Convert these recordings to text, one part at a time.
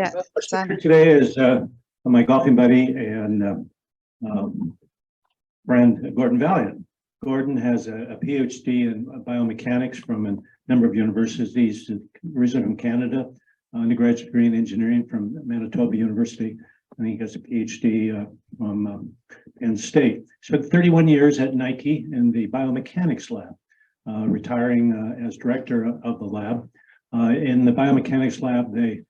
Yeah. Our speaker today is my golfing buddy and friend Gordon Valiant. Gordon has a PhD in biomechanics from a number of universities, originally from Canada, undergraduate degree in engineering from Manitoba University. I think he has a PhD from Penn State. Spent 31 years at Nike in the biomechanics lab, retiring as director of the lab. In the biomechanics lab, they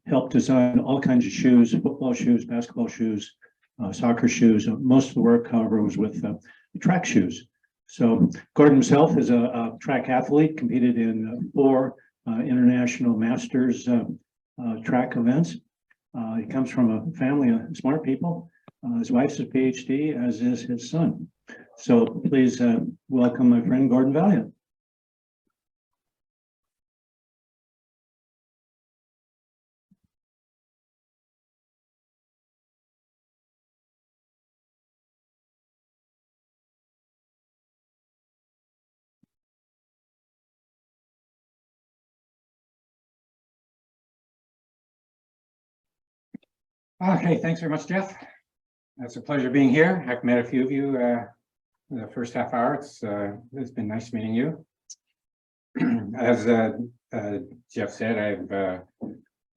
helped design all kinds of shoes, football shoes, basketball shoes, soccer shoes. Most of the work, however, was with track shoes. So Gordon himself is a track athlete, competed in 4 international masters track events. He comes from a family of smart people. His wife's a PhD, as is his son. So please welcome my friend Gordon Valiant. Okay, thanks very much, Jeff. It's a pleasure being here. I've met a few of you in the first half hour. It's been nice meeting you. As Jeff said, I've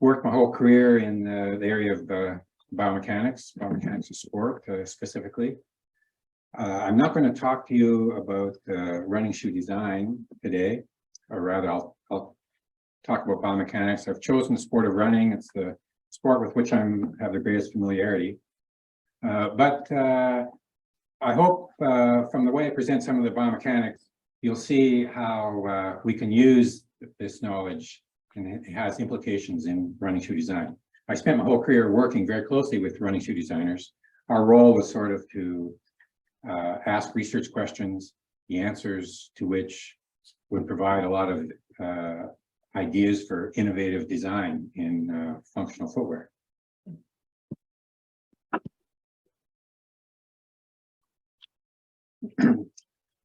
worked my whole career in the area of biomechanics of sport specifically. I'm not going to talk to you about running shoe design today, or rather I'll talk about biomechanics. I've chosen the sport of running. It's the sport with which I have the greatest familiarity. But I hope from the way I present some of the biomechanics, you'll see how we can use this knowledge, and it has implications in running shoe design. I spent my whole career working very closely with running shoe designers. Our role was sort of to ask research questions, the answers to which would provide a lot of ideas for innovative design in functional footwear.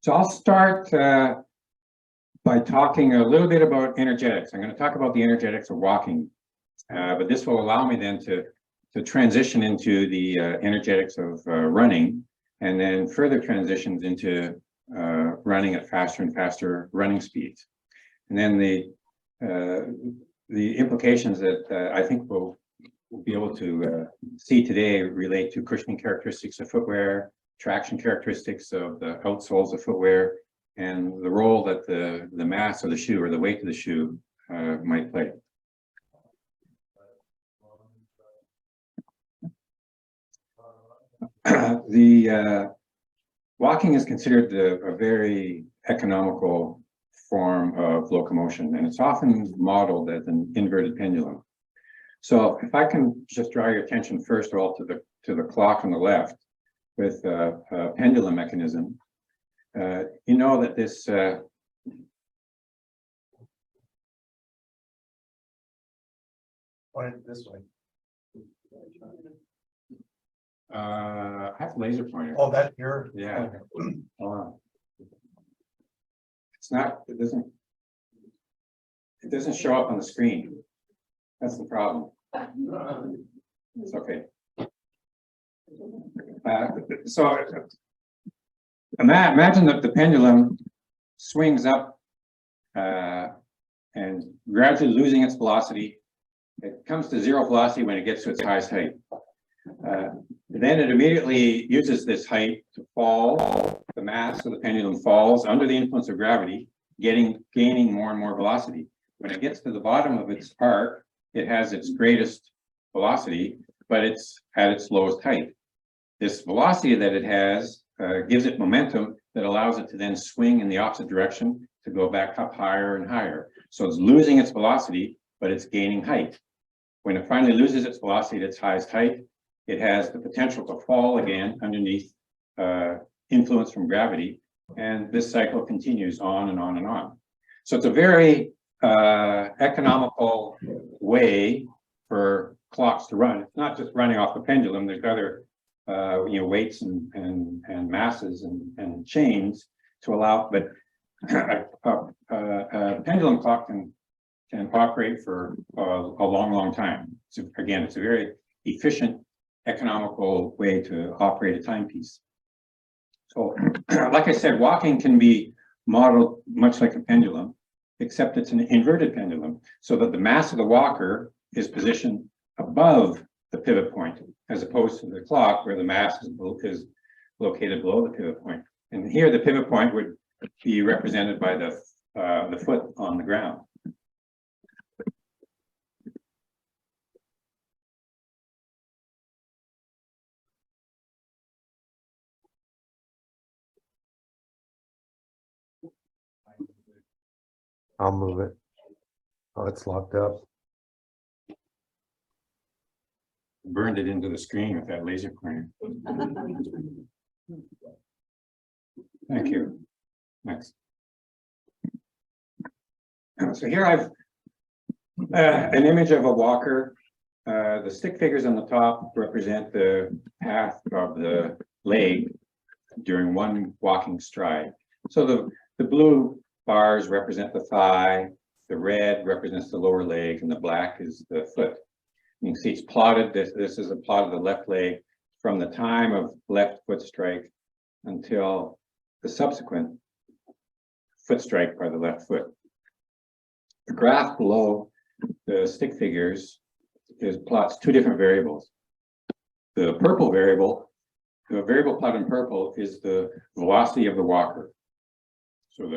So I'll start by talking a little bit about energetics. I'm going to talk about the energetics of walking, but this will allow me then to transition into the energetics of running, and then further transitions into running at faster and faster running speeds. And then the implications that I think we'll be able to see today relate to cushioning characteristics of footwear, traction characteristics of the outsoles of footwear, and the role that the mass of the shoe or the weight of the shoe might play. Walking is considered a very economical form of locomotion, and it's often modeled as an inverted pendulum. So if I can just draw your attention first of all to the clock on the left with a pendulum mechanism, you know that this Point it this way. I have a laser pointer. Oh, that's your. Yeah. Okay. It's not, it doesn't show up on the screen. That's the problem. It's okay. So imagine that the pendulum swings up and gradually losing its velocity. It comes to 0 velocity when it gets to its highest height. Then it immediately uses this height to fall. The mass of the pendulum falls under the influence of gravity, gaining more and more velocity. When it gets to the bottom of its arc, it has its greatest velocity, but it's at its lowest height. This velocity that it has gives it momentum that allows it to then swing in the opposite direction to go back up higher and higher. So it's losing its velocity, but it's gaining height. When it finally loses its velocity at its highest height, it has the potential to fall again underneath influence from gravity, and this cycle continues on and on and on. So it's a very economical way for clocks to run. It's not just running off the pendulum. There's other weights and masses and chains to allow, but a pendulum clock can can operate for a long, long time. So again, it's a very efficient, economical way to operate a timepiece. So, like I said, walking can be modeled much like a pendulum, except it's an inverted pendulum, so that the mass of the walker is positioned above the pivot point, as opposed to the clock where the mass is located below the pivot point. And here the pivot point would be represented by the foot on the ground. I'll move it. Oh, it's locked up. Burned it into the screen with that laser pointer. Thank you. Next. So here I've an image of a walker. The stick figures on the top represent the path of the leg during one walking stride. So the blue bars represent the thigh, the red represents the lower leg, and the black is the foot. You can see it's plotted. This is a plot of the left leg from the time of left foot strike until the subsequent foot strike by the left foot. The graph below the stick figures plots two different variables. The purple variable, the variable plot in purple, is the velocity of the walker. So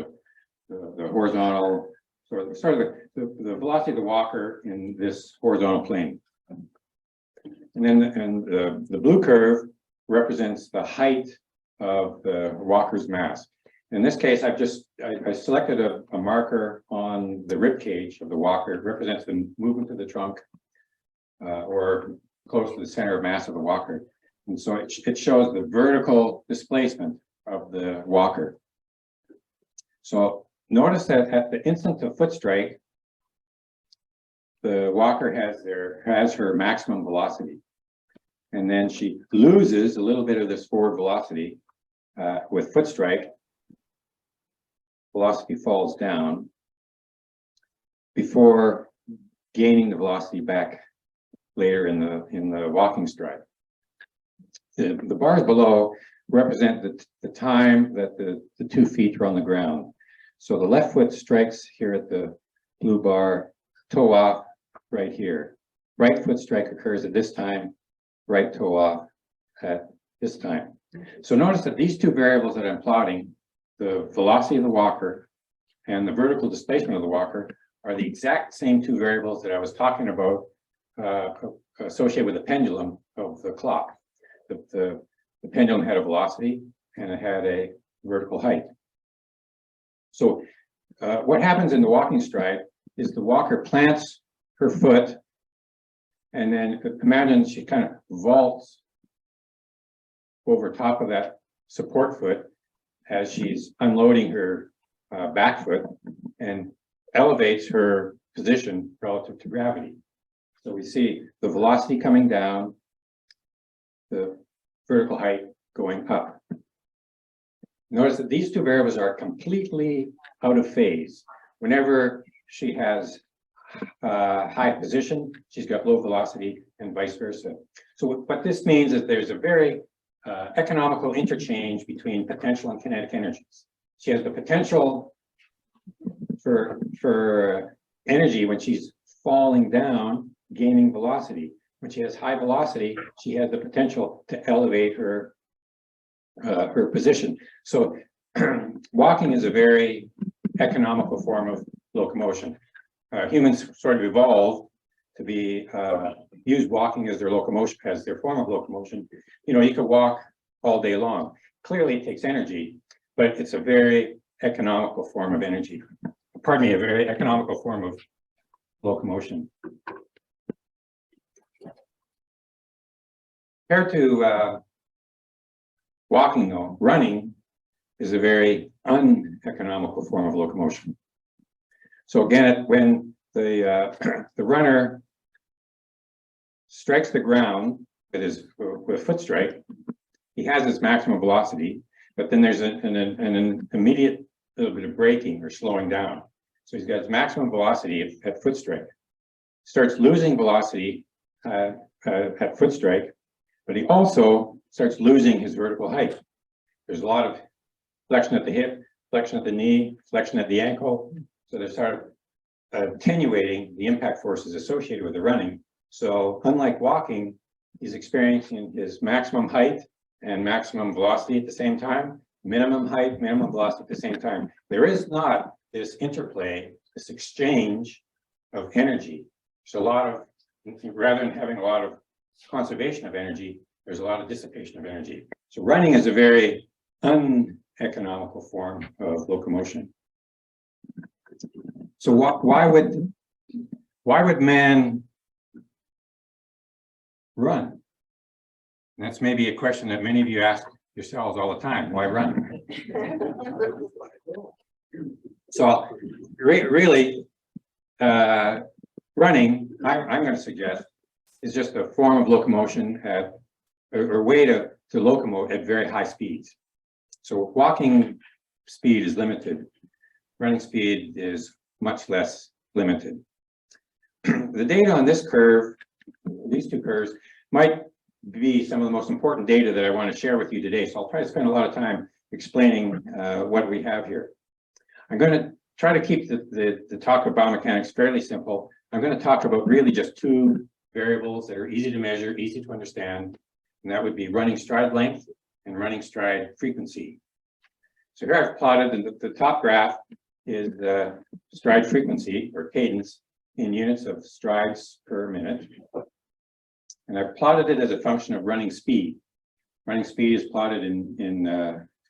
the horizontal, the velocity of the walker in this horizontal plane. And then the blue curve represents the height of the walker's mass. In this case, I selected a marker on the rib cage of the walker. It represents the movement of the trunk or close to the center of mass of the walker. And so it shows the vertical displacement of the walker. So notice that at the instant of foot strike, the walker has her maximum velocity. And then she loses a little bit of this forward velocity with foot strike. Velocity falls down before gaining the velocity back later in the walking stride. The bars below represent the time that the 2 feet are on the ground. So the left foot strikes here at the blue bar, toe off right here. Right foot strike occurs at this time, right toe off at this time. So notice that these two variables that I'm plotting, the velocity of the walker and the vertical displacement of the walker, are the exact same two variables that I was talking about associated with the pendulum of the clock. The pendulum had a velocity and it had a vertical height. So what happens in the walking stride is the walker plants her foot, and then imagine she kind of vaults over top of that support foot as she's unloading her back foot and elevates her position relative to gravity. So we see the velocity coming down, the vertical height going up. Notice that these two variables are completely out of phase. Whenever she has high position, she's got low velocity, and vice versa. So what this means is there's a very economical interchange between potential and kinetic energies. She has the potential for energy when she's falling down, gaining velocity. When she has high velocity, she has the potential to elevate her position. So walking is a very economical form of locomotion. Humans sort of evolved to be use walking as their locomotion, as their form of locomotion. You know, you could walk all day long. Clearly, it takes energy, but it's a very economical form of energy. Pardon me, a very economical form of locomotion. Compared to walking, though, running is a very uneconomical form of locomotion. So again, when the runner strikes the ground, that is with a foot strike, he has his maximum velocity, but then there's an immediate little bit of braking or slowing down. So he's got his maximum velocity at foot strike. Starts losing velocity at foot strike, but he also starts losing his vertical height. There's a lot of flexion at the hip, flexion at the knee, flexion at the ankle. So they're sort of attenuating the impact forces associated with the running. So unlike walking, he's experiencing his maximum height and maximum velocity at the same time, minimum height, minimum velocity at the same time. There is not this interplay, this exchange of energy. So a lot of, rather than having a lot of conservation of energy, there's a lot of dissipation of energy. So running is a very uneconomical form of locomotion. So why would man run? And that's maybe a question that many of you ask yourselves all the time. Why run? So really, running, I'm going to suggest, is just a form of locomotion at a way to locomote at very high speeds. So walking speed is limited. Running speed is much less limited. The data on this curve, these two curves, might be some of the most important data that I want to share with you today. So I'll try to spend a lot of time explaining what we have here. I'm going to try to keep the talk of biomechanics fairly simple. I'm going to talk about really just two variables that are easy to measure, easy to understand, and that would be running stride length and running stride frequency. So here I've plotted, and the top graph is the stride frequency or cadence in units of strides per minute. And I've plotted it as a function of running speed. Running speed is plotted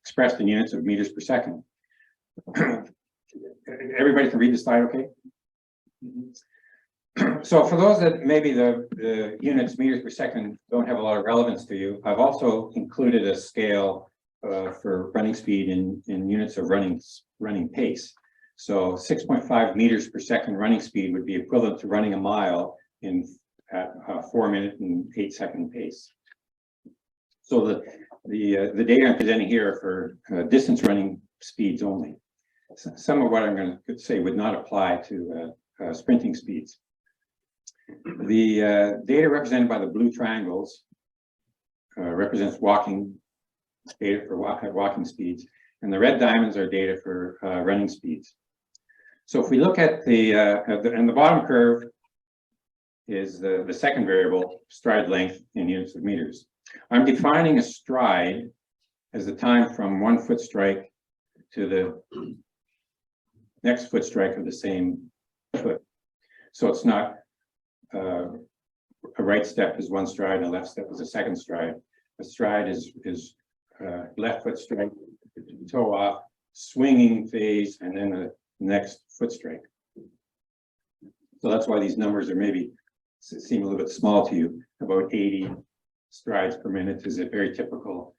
expressed in units of meters per second. Everybody can read the slide, okay? So for those that maybe the units meters per second don't have a lot of relevance to you, I've also included a scale for running speed in units of running pace. So 6.5 meters per second running speed would be equivalent to running a mile at a 4-minute and 8-second pace. So the data I'm presenting here are for distance running speeds only. Some of what I'm going to say would not apply to sprinting speeds. The data represented by the blue triangles represents walking data for walking speeds, and the red diamonds are data for running speeds. So if we look at the bottom curve is the second variable, stride length in units of meters. I'm defining a stride as the time from one foot strike to the next foot strike of the same foot. So it's not a right step is one stride and a left step is a second stride. A stride is left foot strike, toe off, swinging phase, and then the next foot strike. So that's why these numbers are maybe seem a little bit small to you. About 80 strides per minute is a very typical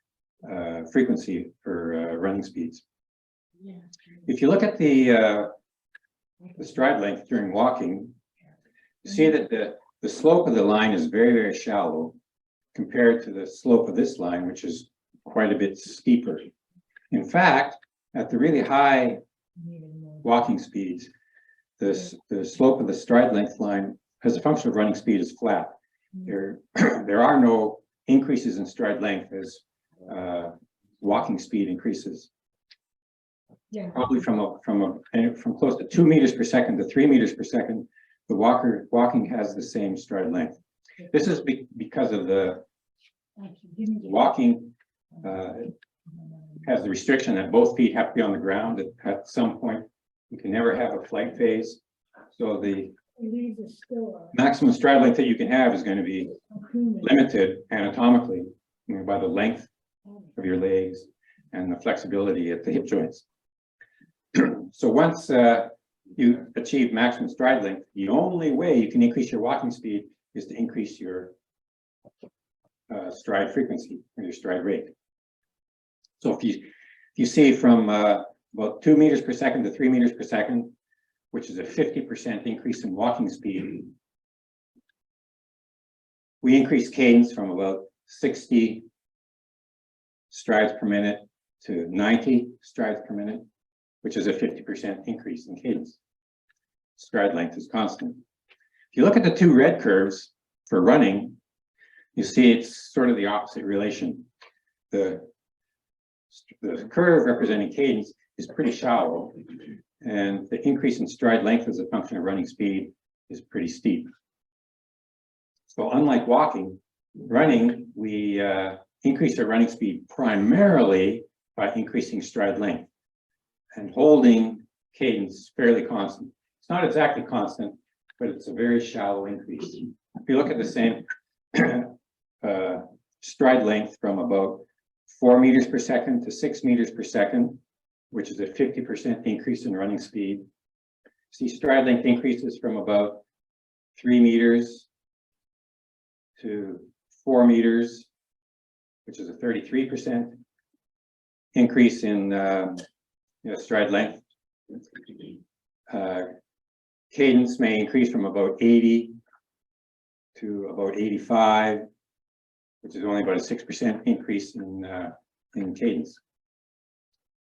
frequency for running speeds. Yeah. If you look at the stride length during walking, you see that the slope of the line is very, very shallow compared to the slope of this line, which is quite a bit steeper. In fact, at the really high walking speeds, the slope of the stride length line as a function of running speed is flat. There are no increases in stride length as walking speed increases. Yeah. Probably from close to 2 meters per second to 3 meters per second, the walking has the same stride length. This is because of the walking has the restriction that both feet have to be on the ground at some point. You can never have a flight phase. So the maximum stride length that you can have is going to be limited anatomically, by the length of your legs and the flexibility at the hip joints. So once you achieve maximum stride length, the only way you can increase your walking speed is to increase your stride frequency or your stride rate. So if you see from about 2 meters per second to 3 meters per second, which is a 50% increase in walking speed, we increase cadence from about 60 strides per minute to 90 strides per minute, which is a 50% increase in cadence. stride length is constant. If you look at the two red curves for running, you see it's sort of the opposite relation. The curve representing cadence is pretty shallow, and the increase in stride length as a function of running speed is pretty steep. So unlike walking, running, we increase our running speed primarily by increasing stride length and holding cadence fairly constant. It's not exactly constant, but it's a very shallow increase. If you look at the same stride length from about 4 meters per second to 6 meters per second, which is a 50% increase in running speed. See, stride length increases from about 3 meters to 4 meters, which is a 33% increase in stride length. Cadence may increase from about 80 to about 85, which is only about a 6% increase in cadence.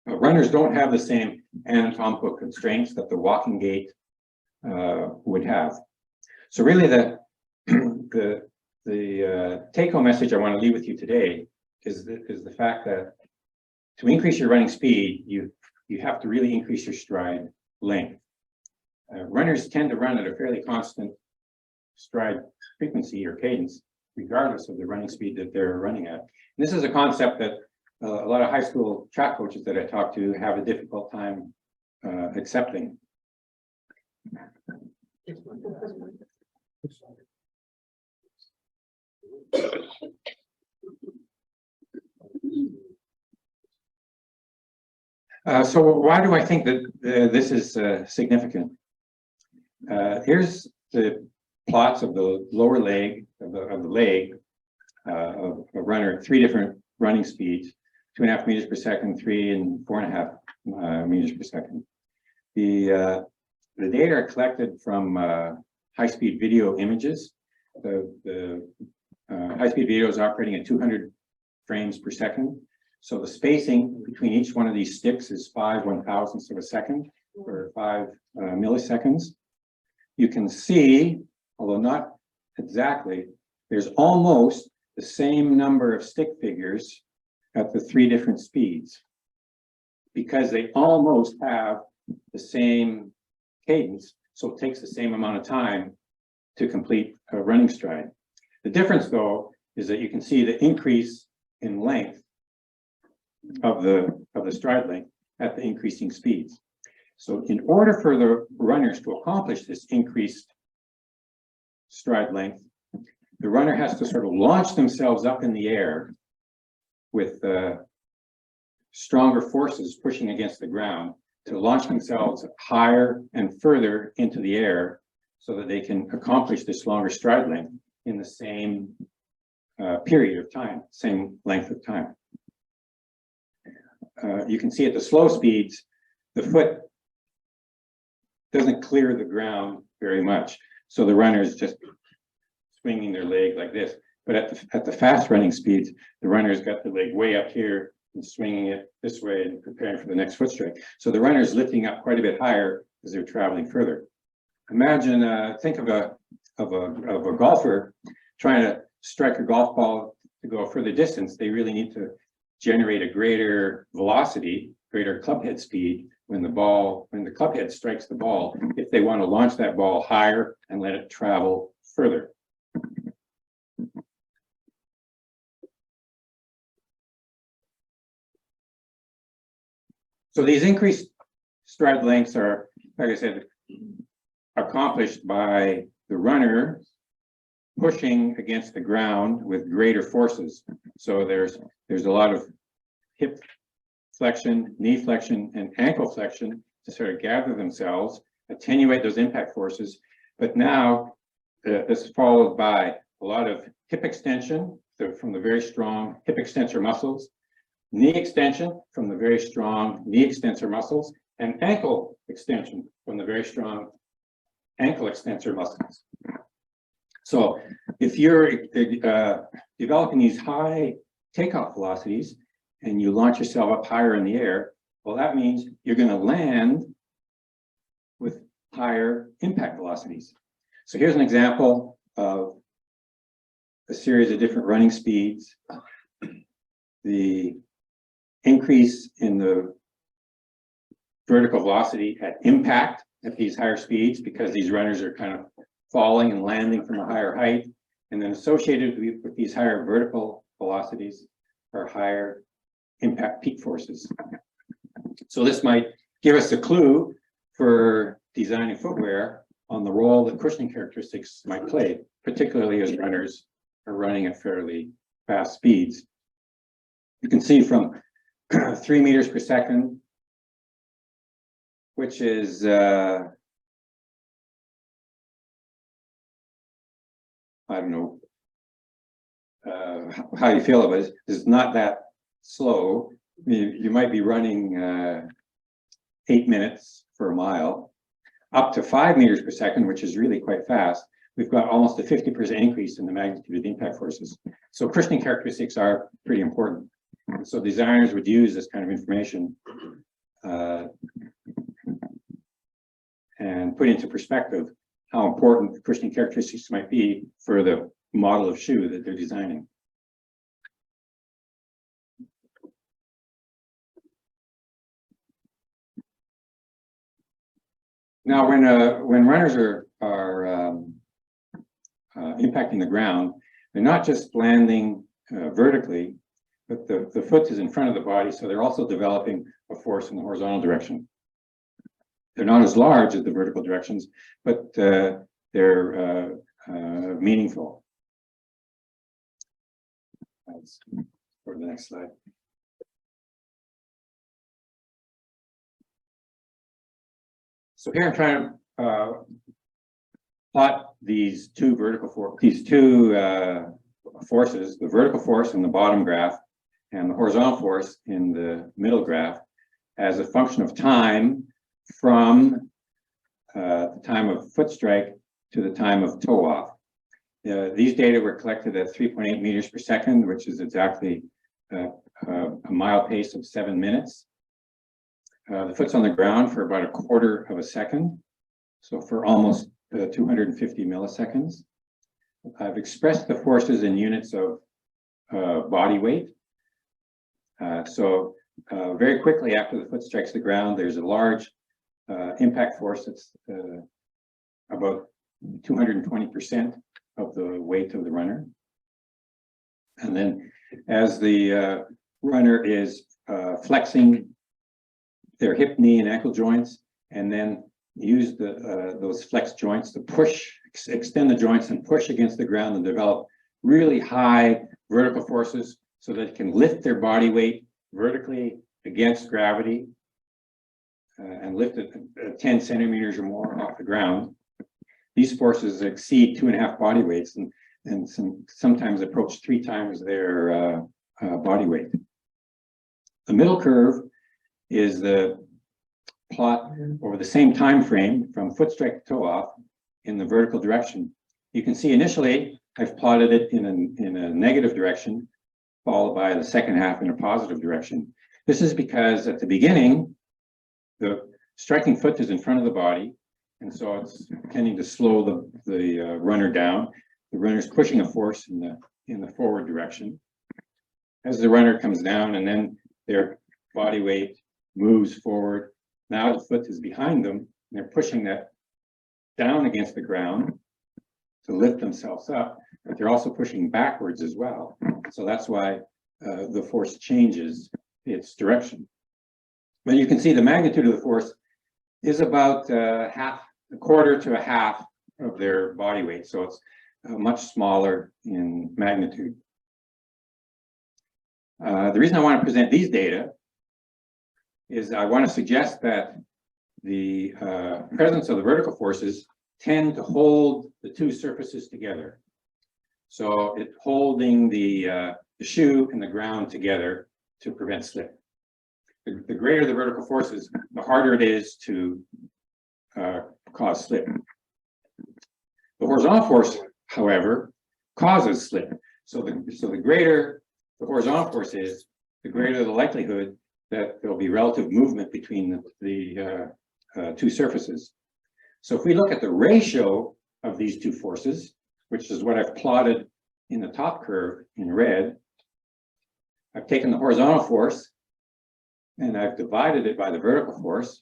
Runners don't have the same anatomical constraints that the walking gait would have. So really the take-home message I want to leave with you today is the fact that to increase your running speed, you have to really increase your stride length. Runners tend to run at a fairly constant stride frequency or cadence, regardless of the running speed that they're running at. And this is a concept that a lot of high school track coaches that I talk to have a difficult time accepting. So why do I think that this is significant? Here's the plots of the lower leg of the leg of a runner at 3 different running speeds: 2.5 meters per second, 3 and 4.5 meters per second. The data are collected from high-speed video images. The high-speed video is operating at 200 frames per second. So the spacing between each one of these sticks is 5/1000ths of a second, or 5 milliseconds. You can see, although not exactly, there's almost the same number of stick figures at the 3 different speeds, because they almost have the same cadence, so it takes the same amount of time to complete a running stride. The difference, though, is that you can see the increase in length of the stride length at the increasing speeds. So in order for the runners to accomplish this increased stride length, the runner has to sort of launch themselves up in the air with stronger forces pushing against the ground to launch themselves higher and further into the air so that they can accomplish this longer stride length in the same period of time, same length of time. You can see at the slow speeds, the foot doesn't clear the ground very much. So the runner is just swinging their leg like this. But at the fast running speeds, the runner's got the leg way up here and swinging it this way and preparing for the next foot strike. So the runner's lifting up quite a bit higher as they're traveling further. Imagine, think of a golfer trying to strike a golf ball to go a further distance. They really need to generate a greater velocity, greater club head speed when the club head strikes the ball, if they want to launch that ball higher and let it travel further. So these increased stride lengths are, like I said, accomplished by the runner pushing against the ground with greater forces. So there's a lot of hip flexion, knee flexion, and ankle flexion to sort of gather themselves, attenuate those impact forces. But now this is followed by a lot of hip extension from the very strong hip extensor muscles, knee extension from the very strong knee extensor muscles, and ankle extension from the very strong ankle extensor muscles. So if you're developing these high takeoff velocities and you launch yourself up higher in the air, well, that means you're going to land with higher impact velocities. So here's an example of a series of different running speeds. The increase in the vertical velocity at impact at these higher speeds, because these runners are kind of falling and landing from a higher height, and then associated with these higher vertical velocities are higher impact peak forces. So this might give us a clue for designing footwear on the role that cushioning characteristics might play, particularly as runners are running at fairly fast speeds. You can see from 3 meters per second, which is I don't know how you feel about it. It's not that slow. I mean, you might be running 8 minutes for a mile, up to 5 meters per second, which is really quite fast. We've got almost a 50% increase in the magnitude of the impact forces. So cushioning characteristics are pretty important. So designers would use this kind of information and put into perspective how important the cushioning characteristics might be for the model of shoe that they're designing. Now, when runners are impacting the ground, they're not just landing vertically, but the foot is in front of the body, so they're also developing a force in the horizontal direction. They're not as large as the vertical directions, but they're meaningful. Let's go to the next slide. So here I'm trying to plot these two forces, the vertical force in the bottom graph and the horizontal force in the middle graph, as a function of time from the time of foot strike to the time of toe off. These data were collected at 3.8 meters per second, which is exactly a mile pace of 7 minutes. The foot's on the ground for about 1/4 of a second, so for almost 250 milliseconds. I've expressed the forces in units of body weight. So very quickly after the foot strikes the ground, there's a large impact force that's about 220% of the weight of the runner. And then as the runner is flexing their hip, knee, and ankle joints, and then use those flex joints to push, extend the joints and push against the ground and develop really high vertical forces so that it can lift their body weight vertically against gravity and lift it 10 centimeters or more off the ground. These forces exceed 2.5 body weights and sometimes approach 3 times their body weight. The middle curve is the plot over the same time frame from foot strike to toe off in the vertical direction. You can see initially I've plotted it in a negative direction, followed by the second half in a positive direction. This is because at the beginning, the striking foot is in front of the body, and so it's tending to slow the runner down. The runner's pushing a force in the forward direction. As the runner comes down, and then their body weight moves forward. Now the foot is behind them, and they're pushing that down against the ground to lift themselves up, but they're also pushing backwards as well. So that's why the force changes its direction. But you can see the magnitude of the force is about 1/4 to 1/2 of their body weight. So it's much smaller in magnitude. The reason I want to present these data is I want to suggest that the presence of the vertical forces tend to hold the two surfaces together. So it's holding the shoe and the ground together to prevent slip. The greater the vertical forces, the harder it is to cause slip. The horizontal force, however, causes slip. So the greater the horizontal force is, the greater the likelihood that there'll be relative movement between the two surfaces. So if we look at the ratio of these two forces, which is what I've plotted in the top curve in red, I've taken the horizontal force and I've divided it by the vertical force.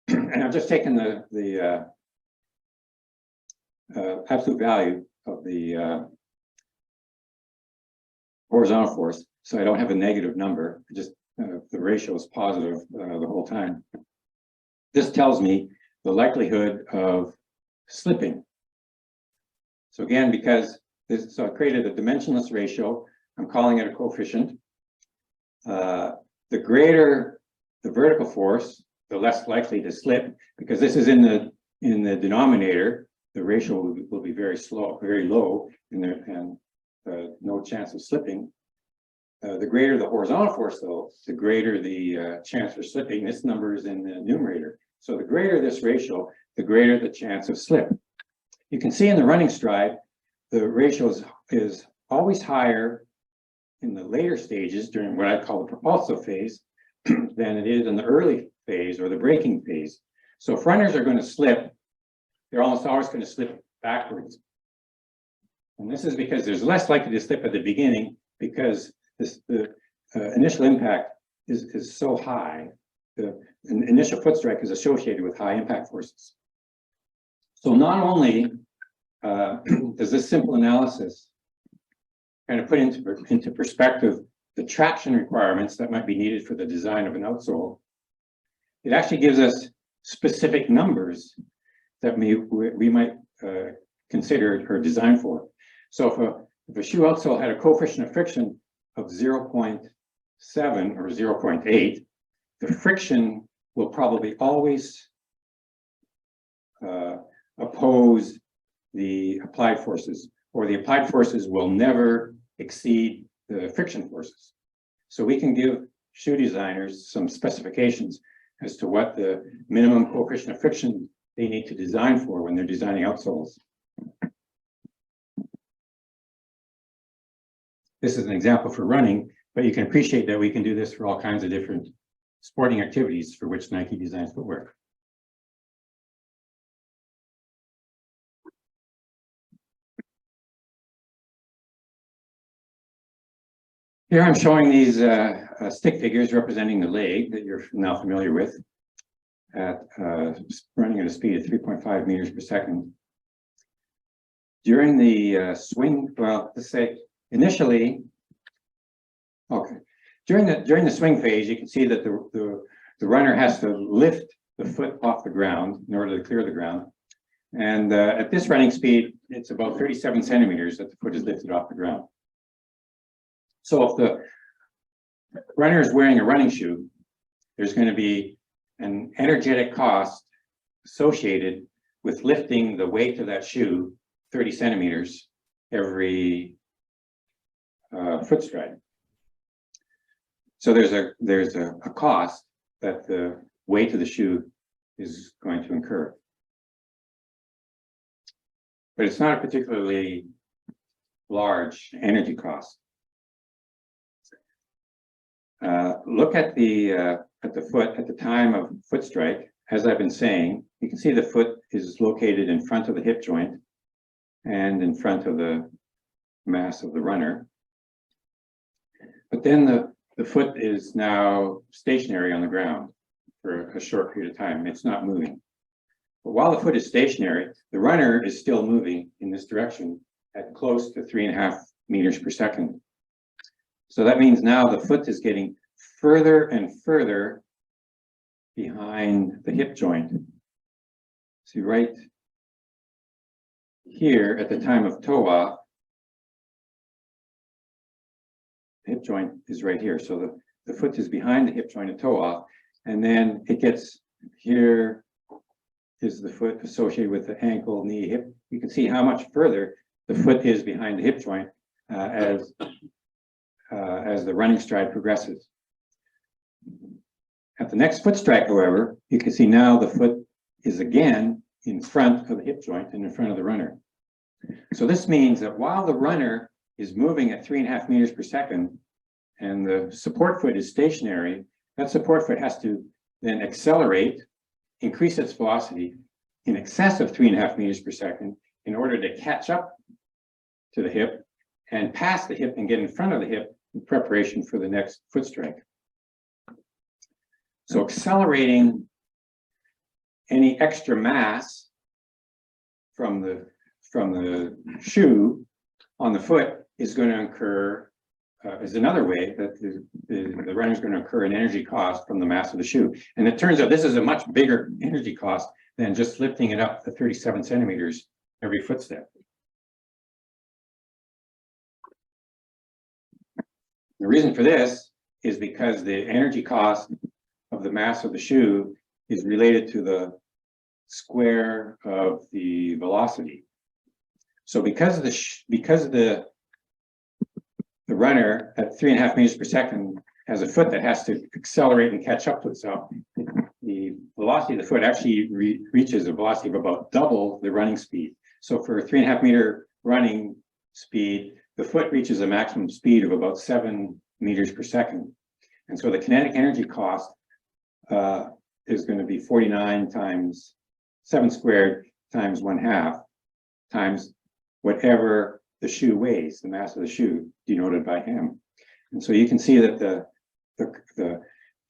And I've just taken the absolute value of the horizontal force, so I don't have a negative number. Just the ratio is positive the whole time. This tells me the likelihood of slipping. So again, because this, so I created a dimensionless ratio. I'm calling it a coefficient. The greater the vertical force, the less likely to slip, because this is in the denominator. The ratio will be very low, and no chance of slipping. The greater the horizontal force, though, the greater the chance for slipping. This number is in the numerator. So the greater this ratio, the greater the chance of slip. You can see in the running stride, the ratio is always higher in the later stages during what I call the propulsive phase than it is in the early phase or the braking phase. So if runners are going to slip, they're almost always going to slip backwards. And this is because there's less likely to slip at the beginning, because the initial impact is so high. The initial foot strike is associated with high impact forces. So not only does this simple analysis kind of put into perspective the traction requirements that might be needed for the design of an outsole, it actually gives us specific numbers that we might consider or design for. So if a shoe outsole had a coefficient of friction of 0.7 or 0.8, the friction will probably always oppose the applied forces, or the applied forces will never exceed the friction forces. So we can give shoe designers some specifications as to what the minimum coefficient of friction they need to design for when they're designing outsoles. This is an example for running, but you can appreciate that we can do this for all kinds of different sporting activities for which Nike designs footwear. Here I'm showing these stick figures representing the leg that you're now familiar with, at running at a speed of 3.5 meters per second. During the swing, well, let's say initially, okay, during the swing phase, you can see that the runner has to lift the foot off the ground in order to clear the ground. And at this running speed, it's about 37 centimeters that the foot is lifted off the ground. So if the runner is wearing a running shoe, there's going to be an energetic cost associated with lifting the weight of that shoe 30 centimeters every foot stride. So there's a cost that the weight of the shoe is going to incur. But it's not a particularly large energy cost. Look at the foot at the time of foot strike. As I've been saying, you can see the foot is located in front of the hip joint and in front of the mass of the runner. But then the foot is now stationary on the ground for a short period of time. It's not moving. But while the foot is stationary, the runner is still moving in this direction at close to 3.5 meters per second. So that means now the foot is getting further and further behind the hip joint. See right here at the time of toe off, the hip joint is right here. So the foot is behind the hip joint at toe off, and then it gets here is the foot associated with the ankle, knee, hip. You can see how much further the foot is behind the hip joint as the running stride progresses. At the next foot strike, however, you can see now the foot is again in front of the hip joint and in front of the runner. So this means that while the runner is moving at 3.5 meters per second and the support foot is stationary, that support foot has to then accelerate increase its velocity in excess of 3.5 meters per second in order to catch up to the hip and pass the hip and get in front of the hip in preparation for the next foot strike. So accelerating any extra mass from the shoe on the foot is going to incur, is another way that the runner is going to incur an energy cost from the mass of the shoe. And it turns out this is a much bigger energy cost than just lifting it up to 37 centimeters every footstep. The reason for this is because the energy cost of the mass of the shoe is related to the square of the velocity. So because the runner at 3.5 meters per second has a foot that has to accelerate and catch up to itself, the velocity of the foot actually reaches a velocity of about double the running speed. So for a 3.5 meter running speed, the foot reaches a maximum speed of about 7 meters per second. And so the kinetic energy cost is going to be 49 times 7 squared times 1/2 times whatever the shoe weighs, the mass of the shoe denoted by m. And so you can see that the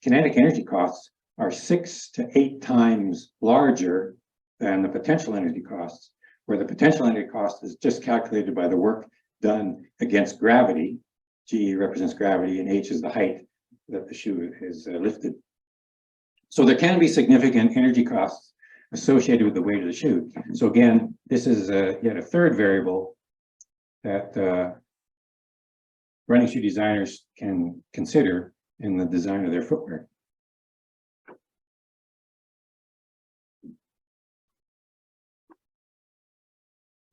kinetic energy costs are 6 to 8 times larger than the potential energy costs, where the potential energy cost is just calculated by the work done against gravity. G represents gravity and H is the height that the shoe is lifted. So there can be significant energy costs associated with the weight of the shoe. So again, this is yet a third variable that running shoe designers can consider in the design of their footwear.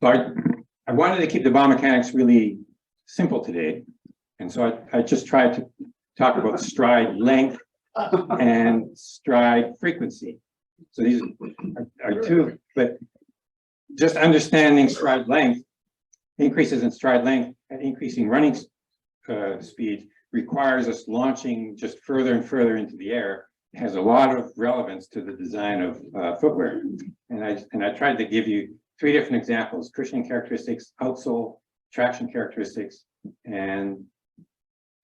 So I wanted to keep the biomechanics really simple today. And so I just tried to talk about stride length and stride frequency. So these are two, but just understanding stride length, increases in stride length and increasing running speed requires us launching just further and further into the air. It has a lot of relevance to the design of footwear. And I tried to give you 3 different examples: cushioning characteristics, outsole, traction characteristics, and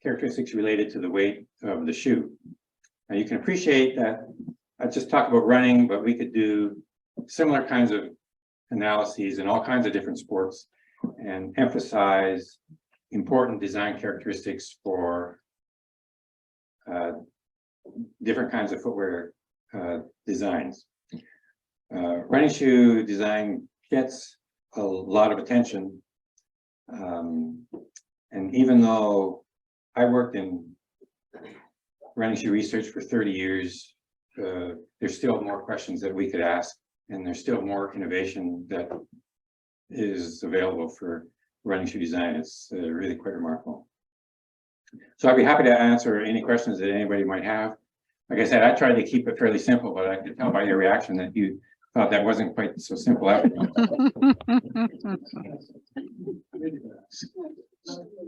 characteristics related to the weight of the shoe. Now you can appreciate that I just talked about running, but we could do similar kinds of analyses in all kinds of different sports and emphasize important design characteristics for different kinds of footwear designs. Running shoe design gets a lot of attention. And even though I worked in running shoe research for 30 years, there's still more questions that we could ask, and there's still more innovation that is available for running shoe design. It's really quite remarkable. So I'd be happy to answer any questions that anybody might have. Like I said, I tried to keep it fairly simple, but I could tell by your reaction that you thought that wasn't quite so simple after all.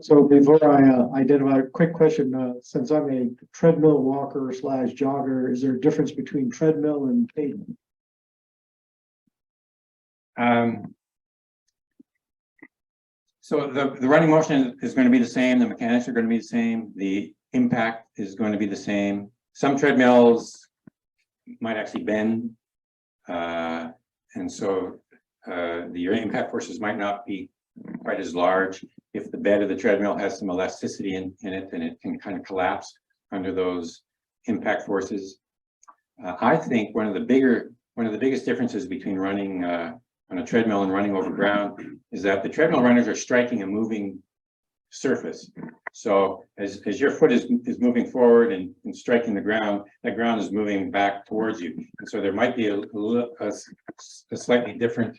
So before I identify, a quick question, since I'm a treadmill walker / jogger, is there a difference between treadmill and pavement? So the running motion is going to be the same, the mechanics are going to be the same, the impact is going to be the same. Some treadmills might actually bend, and so your impact forces might not be quite as large. If the bed of the treadmill has some elasticity in it, then it can kind of collapse under those impact forces. I think one of the biggest differences between running on a treadmill and running over ground is that the treadmill runners are striking a moving surface. So as your foot is moving forward and striking the ground, that ground is moving back towards you. And so there might be a slightly different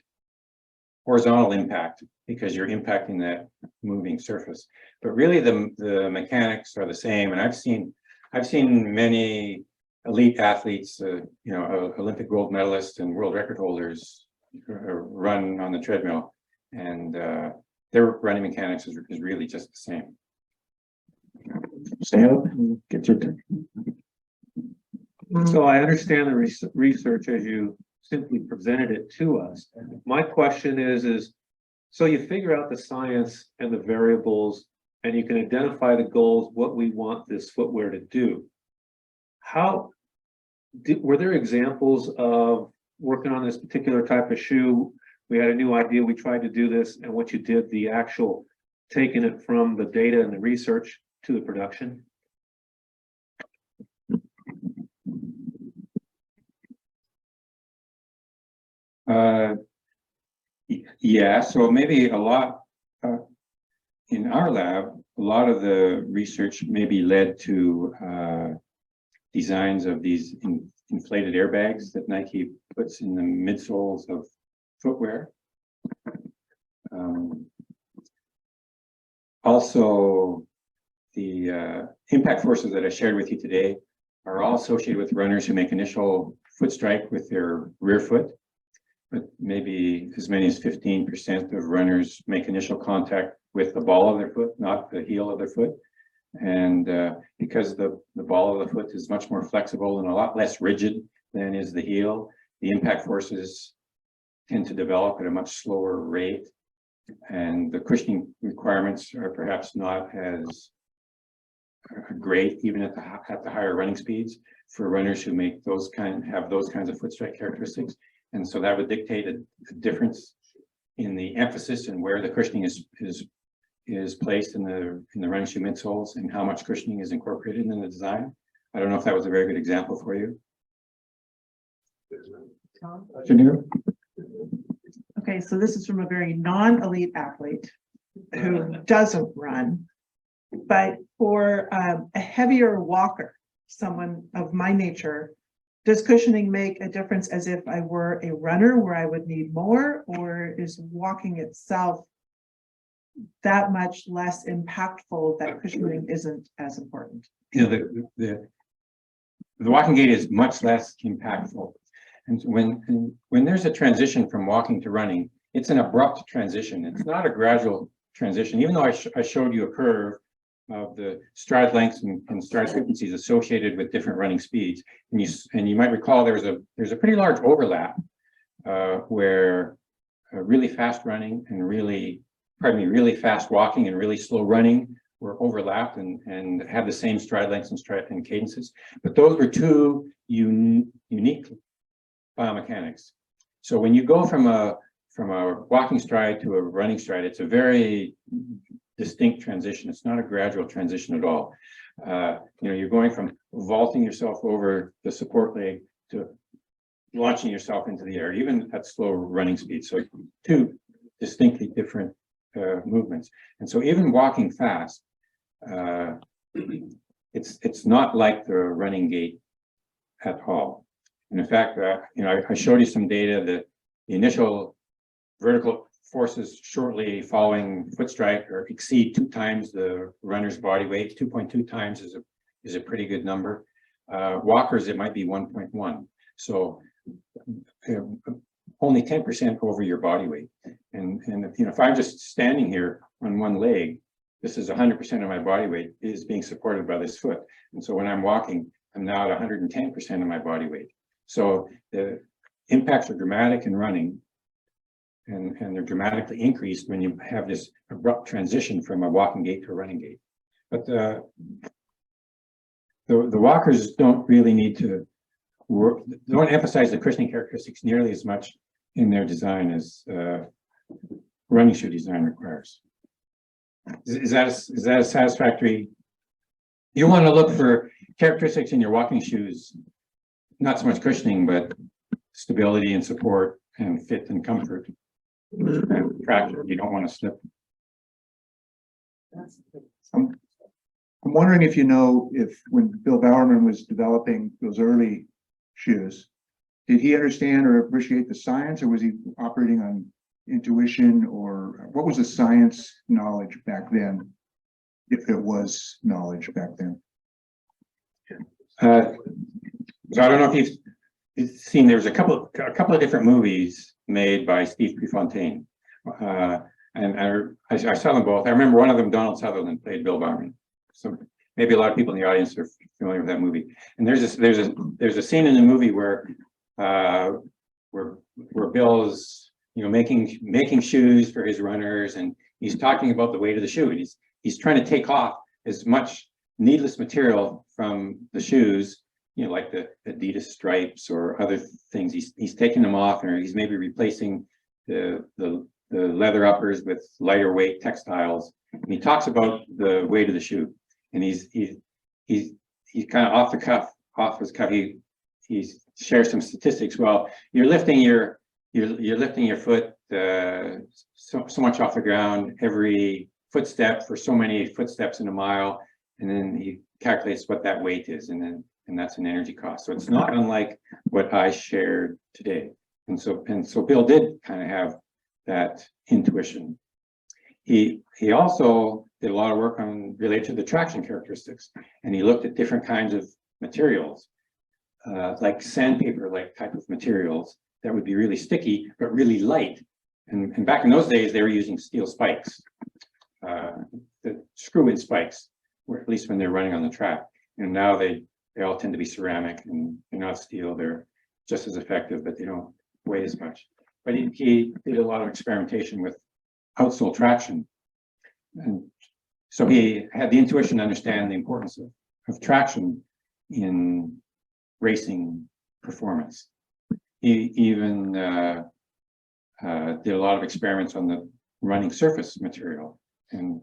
horizontal impact because you're impacting that moving surface. But really the mechanics are the same. And I've seen many elite athletes, Olympic gold medalists and world record holders run on the treadmill, and their running mechanics is really just the same. Stand up and get your turn. So I understand the research as you simply presented it to us. My question is, so you figure out the science and the variables, and you can identify the goals, what we want this footwear to do. Were there examples of working on this particular type of shoe? We had a new idea, we tried to do this, and what you did, the actual taking it from the data and the research to the production? Yeah, so maybe a lot in our lab, a lot of the research maybe led to designs of these inflated airbags that Nike puts in the midsoles of footwear. Also, the impact forces that I shared with you today are all associated with runners who make initial foot strike with their rear foot. But maybe as many as 15% of runners make initial contact with the ball of their foot, not the heel of their foot. And because the ball of the foot is much more flexible and a lot less rigid than is the heel, the impact forces tend to develop at a much slower rate. And the cushioning requirements are perhaps not as great, even at the higher running speeds, for runners who make have those kinds of foot strike characteristics. And so that would dictate a difference in the emphasis and where the cushioning is placed in the running shoe midsoles and how much cushioning is incorporated in the design. I don't know if that was a very good example for you. Janir? Okay, so this is from a very non-elite athlete who doesn't run, but for a heavier walker, someone of my nature, does cushioning make a difference as if I were a runner where I would need more, or is walking itself that much less impactful that cushioning isn't as important? You know, the walking gait is much less impactful. And when there's a transition from walking to running, it's an abrupt transition. It's not a gradual transition. Even though I showed you a curve of the stride lengths and stride frequencies associated with different running speeds, and you might recall there's a pretty large overlap where really fast running and really fast walking and really slow running were overlapped and had the same stride lengths and cadences. But those were two unique biomechanics. So when you go from a walking stride to a running stride, it's a very distinct transition. It's not a gradual transition at all. You're going from vaulting yourself over the support leg to launching yourself into the air, even at slow running speed. So two distinctly different movements. And so even walking fast, it's not like the running gait at all. And in fact, I showed you some data that the initial vertical forces shortly following foot strike or exceed 2 times the runner's body weight. 2.2 times is a pretty good number. Walkers, it might be 1.1. So only 10% over your body weight. And if I'm just standing here on one leg, this is 100% of my body weight is being supported by this foot. And so when I'm walking, I'm now at 110% of my body weight. So the impacts are dramatic in running, and they're dramatically increased when you have this abrupt transition from a walking gait to a running gait. But the walkers don't really need to don't emphasize the cushioning characteristics nearly as much in their design as running shoe design requires. Is that a satisfactory? You want to look for characteristics in your walking shoes, not so much cushioning, but stability and support and fit and comfort and traction. You don't want to slip. I'm wondering if you know if when Bill Bowerman was developing those early shoes, did he understand or appreciate the science, or was he operating on intuition, or what was the science knowledge back then, if it was knowledge back then? So I don't know if you've seen, there's a couple of different movies made by Steve Prefontaine, and I saw them both. I remember one of them, Donald Sutherland played Bill Bowerman. So maybe a lot of people in the audience are familiar with that movie. And there's a scene in the movie where Bill is, you know, making shoes for his runners, and he's talking about the weight of the shoe, and he's trying to take off as much needless material from the shoes, you know, like the Adidas stripes or other things. He's taking them off, or he's maybe replacing the leather uppers with lighter weight textiles. And he talks about the weight of the shoe, and he's kind of off his cuff. He shares some statistics. Well, you're lifting your foot so much off the ground every footstep for so many footsteps in a mile, and then he calculates what that weight is, and that's an energy cost. So it's not unlike what I shared today. And so Bill did kind of have that intuition. He also did a lot of work related to the traction characteristics, and he looked at different kinds of materials, like sandpaper-like type of materials that would be really sticky but really light. And back in those days, they were using steel spikes, the screw-in spikes, or at least when they're running on the track. And now they all tend to be ceramic, and they're not steel. They're just as effective, but they don't weigh as much. But he did a lot of experimentation with outsole traction. And so he had the intuition to understand the importance of traction in racing performance. He even did a lot of experiments on the running surface material and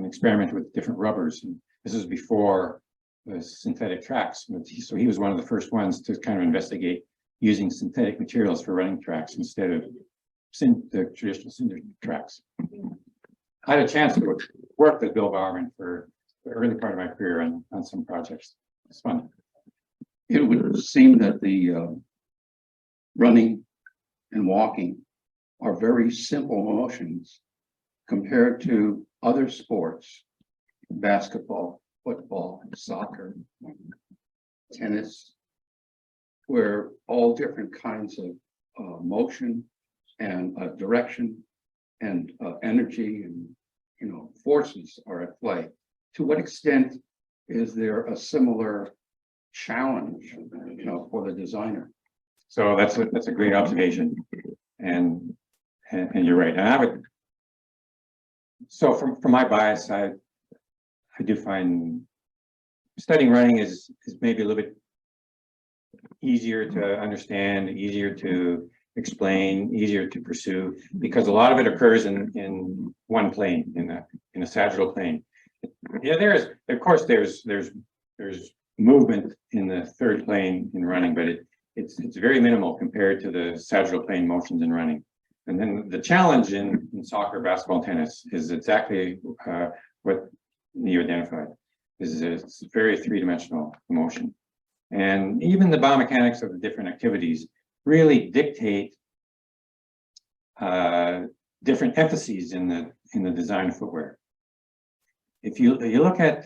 experimented with different rubbers. And this is before the synthetic tracks. So he was one of the first ones to kind of investigate using synthetic materials for running tracks instead of the traditional cinder tracks. I had a chance to work with Bill Bowerman for the early part of my career on some projects. It's fun. It would seem that the running and walking are very simple motions compared to other sports, basketball, football, soccer, tennis, where all different kinds of motion and direction and energy and, you know, forces are at play. To what extent is there a similar challenge, you know, for the designer? So that's a great observation, and you're right. And so from my bias, I do find studying running is maybe a little bit easier to understand, easier to explain, easier to pursue, because a lot of it occurs in one plane, in a sagittal plane. Yeah, there's movement in the third plane in running, but it's very minimal compared to the sagittal plane motions in running. And then the challenge in soccer, basketball, and tennis is exactly what you identified. It's very three-dimensional motion. And even the biomechanics of the different activities really dictate different emphases in the design of footwear. If you look at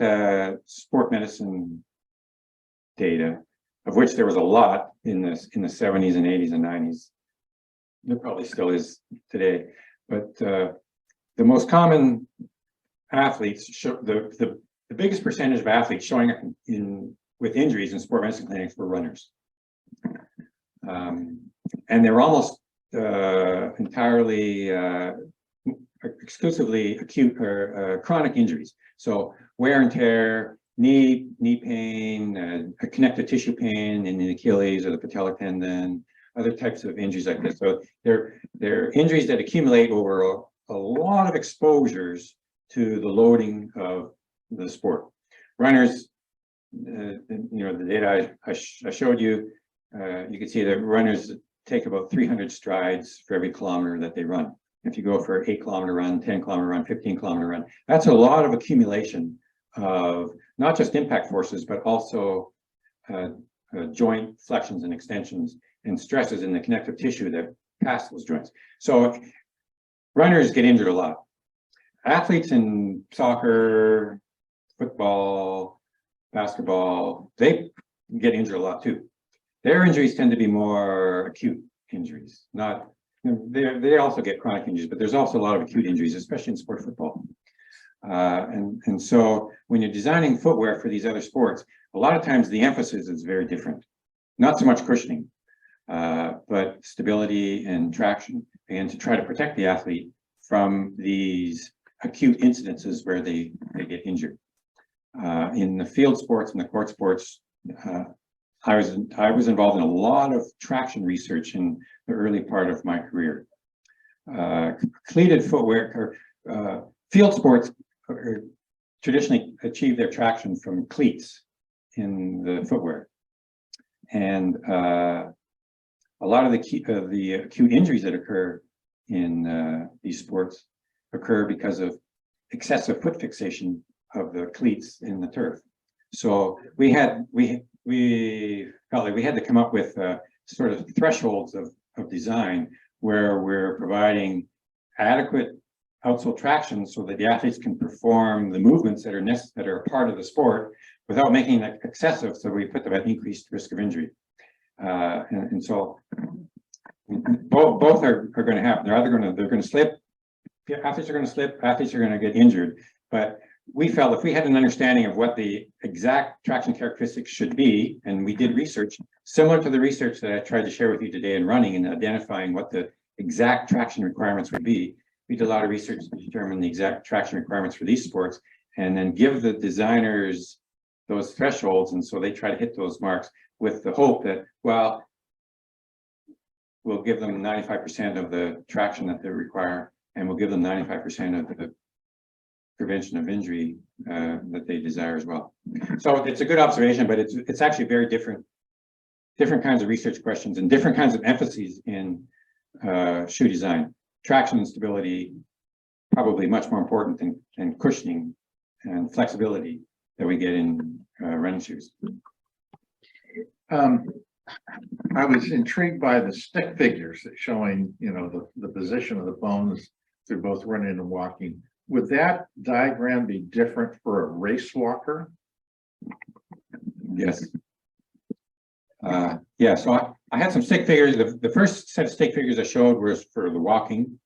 sport medicine data, of which there was a lot in the 70s and 80s and 90s, there probably still is today, but the most common athletes show the biggest percentage of athletes showing up with injuries in sport medicine clinics were runners. And they're almost entirely exclusively acute or chronic injuries. So wear and tear, knee pain, connective tissue pain in the Achilles or the patellar tendon, other types of injuries like this. So they're injuries that accumulate over a lot of exposures to the loading of the sport. Runners, you know, the data I showed you, you can see that runners take about 300 strides for every kilometer that they run. If you go for an 8-kilometer run, 10-kilometer run, 15-kilometer run, that's a lot of accumulation of not just impact forces, but also joint flexions and extensions and stresses in the connective tissue that pass those joints. So runners get injured a lot. Athletes in soccer, football, basketball, they get injured a lot too. Their injuries tend to be more acute injuries, not, they also get chronic injuries, but there's also a lot of acute injuries, especially in sport football. And so when you're designing footwear for these other sports, a lot of times the emphasis is very different. Not so much cushioning, but stability and traction, and to try to protect the athlete from these acute incidences where they get injured. In the field sports and the court sports, I was involved in a lot of traction research in the early part of my career. Cleated footwear or field sports traditionally achieve their traction from cleats in the footwear, and a lot of the acute injuries that occur in these sports occur because of excessive foot fixation of the cleats in the turf. So we felt like we had to come up with sort of thresholds of design where we're providing adequate outsole traction so that the athletes can perform the movements that are a part of the sport without making it excessive, so we put them at increased risk of injury. And so both are going to happen. They're going to slip. Yeah, athletes are going to slip. Athletes are going to get injured. But we felt if we had an understanding of what the exact traction characteristics should be, and we did research similar to the research that I tried to share with you today in running and identifying what the exact traction requirements would be. We did a lot of research to determine the exact traction requirements for these sports, and then give the designers those thresholds. And so they try to hit those marks with the hope that, well, we'll give them 95% of the traction that they require, and we'll give them 95% of the prevention of injury that they desire as well. So it's a good observation, but it's actually very different kinds of research questions and different kinds of emphases in shoe design. Traction and stability probably much more important than cushioning and flexibility that we get in running shoes. I was intrigued by the stick figures showing, the position of the bones through both running and walking. Would that diagram be different for a race walker? Yes. Yeah, so I had some stick figures. The first set of stick figures I showed was for the walking,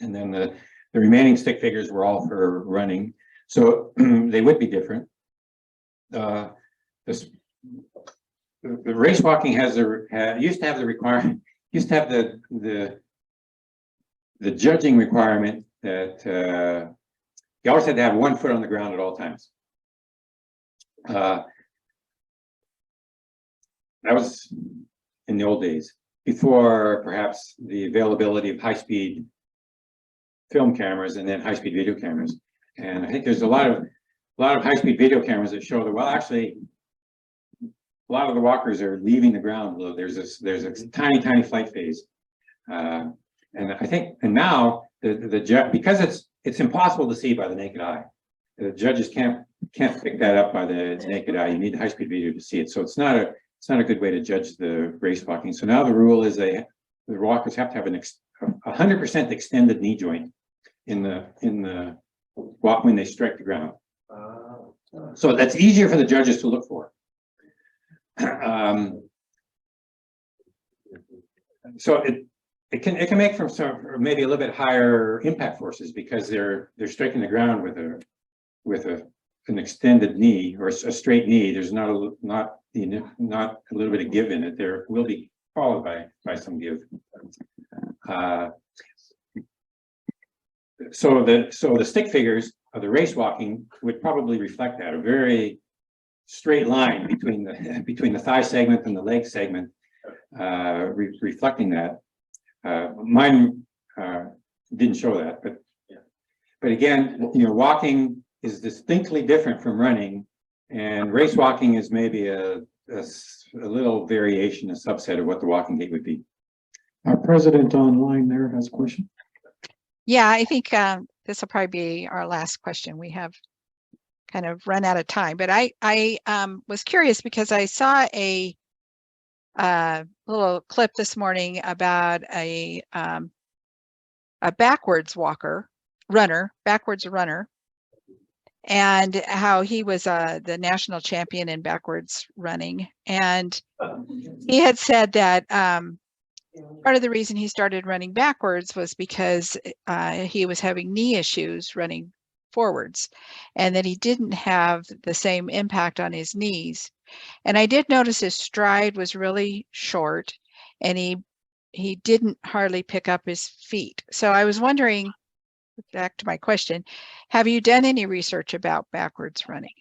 and then the remaining stick figures were all for running. So they would be different. The race walking used to have the requirement, used to have the judging requirement that you always had to have one foot on the ground at all times. That was in the old days, before perhaps the availability of high-speed film cameras and then high-speed video cameras. And I think there's a lot of high-speed video cameras that show that, well, actually, a lot of the walkers are leaving the ground. There's a tiny flight phase, and I think, and now the judge, because it's impossible to see by the naked eye. The judges can't pick that up by the naked eye. You need high-speed video to see it. So it's not a good way to judge the race walking. So now the rule is the walkers have to have 100% extended knee joint in the walk when they strike the ground. So that's easier for the judges to look for. So it can make from some maybe a little bit higher impact forces because they're striking the ground with an extended knee or a straight knee. There's not a little bit of give in it. There will be followed by some give. So the stick figures of the race walking would probably reflect that, a very straight line between the thigh segment and the leg segment, reflecting that. Mine didn't show that, but again, walking is distinctly different from running, and race walking is maybe a little variation, a subset of what the walking gait would be. Our president online there has a question. Yeah, I think this will probably be our last question. We have kind of run out of time, but I was curious because I saw a little clip this morning about a backwards runner, and how he was the national champion in backwards running. And he had said that part of the reason he started running backwards was because he was having knee issues running forwards, and that he didn't have the same impact on his knees. And I did notice his stride was really short, and he didn't hardly pick up his feet. So I was wondering, back to my question, have you done any research about backwards running?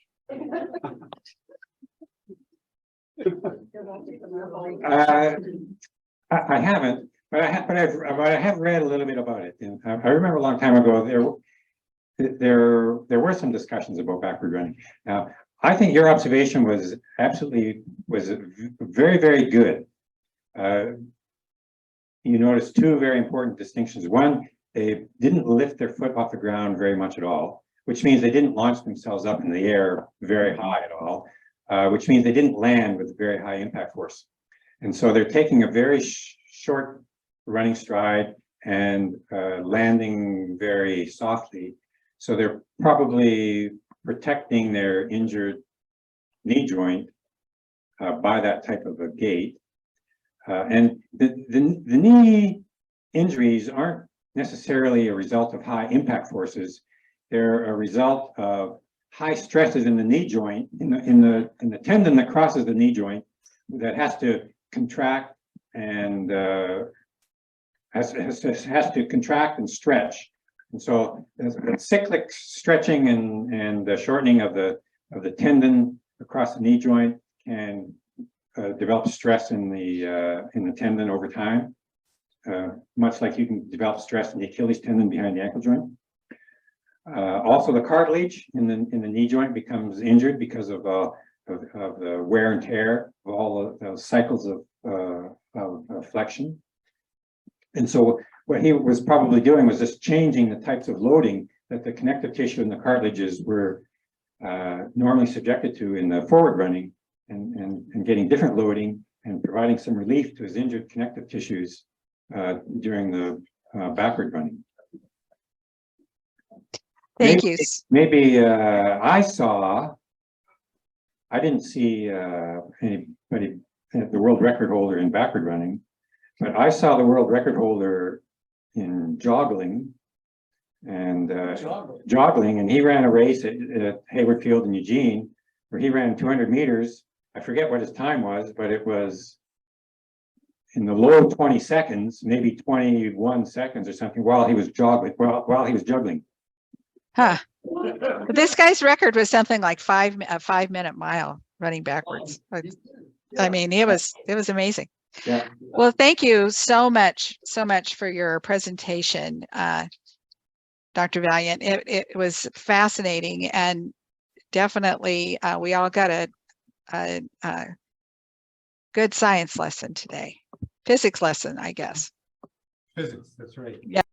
I haven't, but I have read a little bit about it. And I remember a long time ago, there were some discussions about backward running. Now, I think your observation was very, very good. You noticed two very important distinctions. One, they didn't lift their foot off the ground very much at all, which means they didn't launch themselves up in the air very high at all, which means they didn't land with very high impact force. And so they're taking a very short running stride and landing very softly. So they're probably protecting their injured knee joint by that type of a gait. And the knee injuries aren't necessarily a result of high impact forces. They're a result of high stresses in the knee joint, in the tendon that crosses the knee joint, that has to contract and has to contract and stretch. And so the cyclic stretching and the shortening of the tendon across the knee joint can develop stress in the tendon over time, much like you can develop stress in the Achilles tendon behind the ankle joint. Also, the cartilage in the knee joint becomes injured because of the wear and tear of all those cycles of flexion. And so what he was probably doing was just changing the types of loading that the connective tissue and the cartilages were normally subjected to in the forward running, and getting different loading and providing some relief to his injured connective tissues during the backward running. Thank you. Maybe I didn't see anybody, the world record holder in backward running, but I saw the world record holder in joggling, and and he ran a race at Hayward Field in Eugene, where he ran 200 meters. I forget what his time was, but it was in the low 20 seconds, maybe 21 seconds or something, while he was joggling, while he was juggling. Huh. But this guy's record was something like a 5-minute mile running backwards. I mean, it was amazing. Yeah. Well, thank you so much for your presentation, Dr. Valiant. It was fascinating, and definitely we all got a good science lesson today. Physics lesson, I guess. Physics, that's right. Yeah.